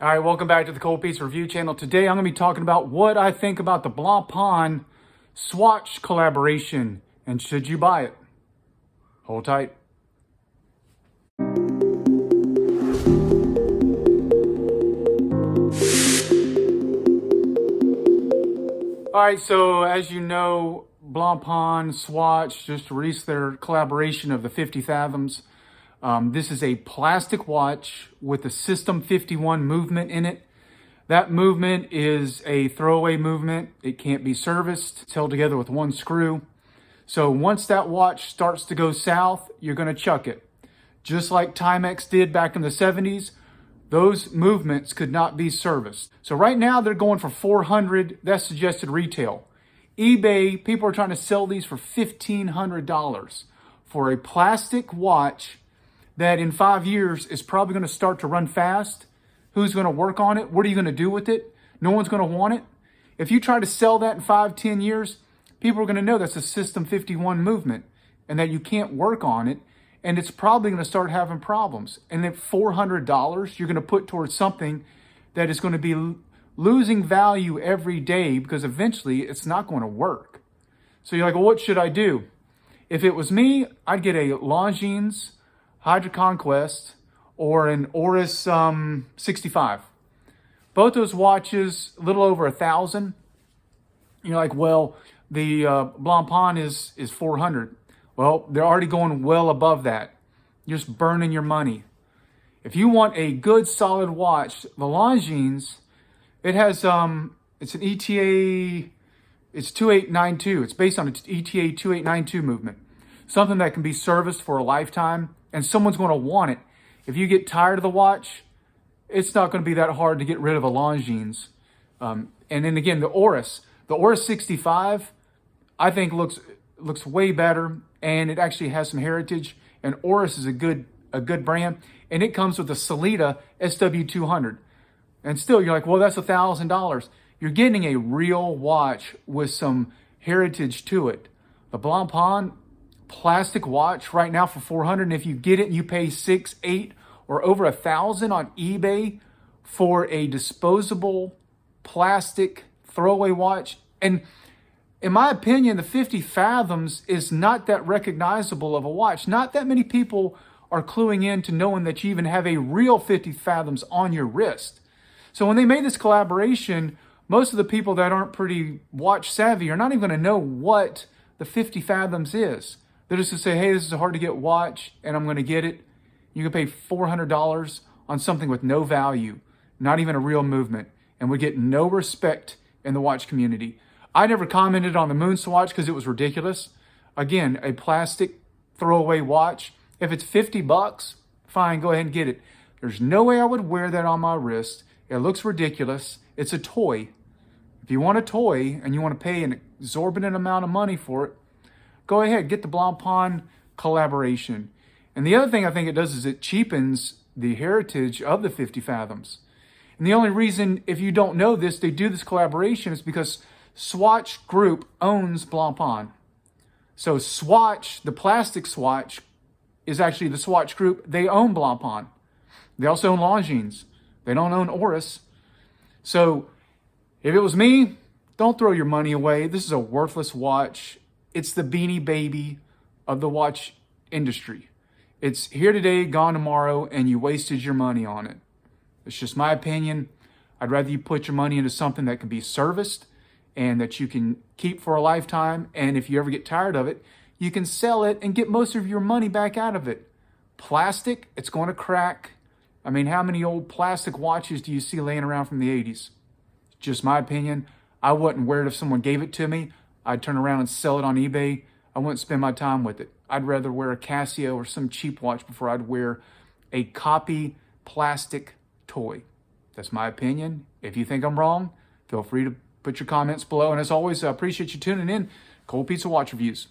All right, welcome back to the Cold Pizza Review channel. Today I'm going to be talking about what I think about the Blancpain Swatch collaboration and should you buy it. Hold tight. All right, so as you know, Blancpain Swatch just released their collaboration of the 50 Fathoms. This is a plastic watch with a System 51 movement in it. That movement is a throwaway movement. It can't be serviced. It's held together with one screw. So once that watch starts to go south, you're going to chuck it. Just like Timex did back in the 70s, those movements could not be serviced. So right now they're going for $400. That's suggested retail. eBay, people are trying to sell these for $1,500 for a plastic watch that in 5 years is probably going to start to run fast. Who's going to work on it? What are you going to do with it? No one's going to want it. If you try to sell that in 5-10 years, people are going to know that's a System 51 movement and that you can't work on it. And it's probably going to start having problems. And at $400, you're going to put towards something that is going to be losing value every day because eventually it's not going to work. So you're like, well, what should I do? If it was me, I'd get a Longines Hydra Conquest or an Oris 65. Both those watches, a little over $1,000. You're like, well, the Blancpain is $400. Well, they're already going well above that. You're just burning your money. If you want a good solid watch, the Longines, it has it's an ETA, it's 2892. It's based on an ETA 2892 movement. Something that can be serviced for a lifetime, and someone's going to want it. If you get tired of the watch, it's not going to be that hard to get rid of a Longines. And then again, the Oris 65, I think looks way better, and it actually has some heritage. And Oris is a good brand, and it comes with a Sellita SW200. And still, you're like, well, that's $1,000. You're getting a real watch with some heritage to it. The Blancpain plastic watch right now for $400, and if you get it, you pay $600, $800, or over $1,000 on eBay for a disposable plastic throwaway watch. And in my opinion, the 50 Fathoms is not that recognizable of a watch. Not that many people are cluing in to knowing that you even have a real 50 Fathoms on your wrist. So when they made this collaboration, most of the people that aren't pretty watch savvy are not even going to know what the 50 Fathoms is. They're just going to say, hey, this is a hard to get watch, and I'm going to get it. You can pay $400 on something with no value, not even a real movement, and would get no respect in the watch community. I never commented on the Moon Swatch because it was ridiculous. Again, a plastic throwaway watch. If it's $50, fine, go ahead and get it. There's no way I would wear that on my wrist. It looks ridiculous. It's a toy. If you want a toy and you want to pay an exorbitant amount of money for it, go ahead, get the Blancpain collaboration. And the other thing I think it does is it cheapens the heritage of the 50 Fathoms. And the only reason, if you don't know this, they do this collaboration is because Swatch Group owns Blancpain. So Swatch, the plastic Swatch, is actually the Swatch Group. They own Blancpain. They also own Longines. They don't own Oris. So if it was me, don't throw your money away. This is a worthless watch. It's the Beanie Baby of the watch industry. It's here today, gone tomorrow, and you wasted your money on it. It's just my opinion. I'd rather you put your money into something that can be serviced and that you can keep for a lifetime. And if you ever get tired of it, you can sell it and get most of your money back out of it. Plastic, it's going to crack. I mean, how many old plastic watches do you see laying around from the 80s? Just my opinion. I wouldn't wear it if someone gave it to me. I'd turn around and sell it on eBay. I wouldn't spend my time with it. I'd rather wear a Casio or some cheap watch before I'd wear a copy plastic toy. That's my opinion. If you think I'm wrong, feel free to put your comments below. And as always, I appreciate you tuning in. Cold Pizza Watch Reviews.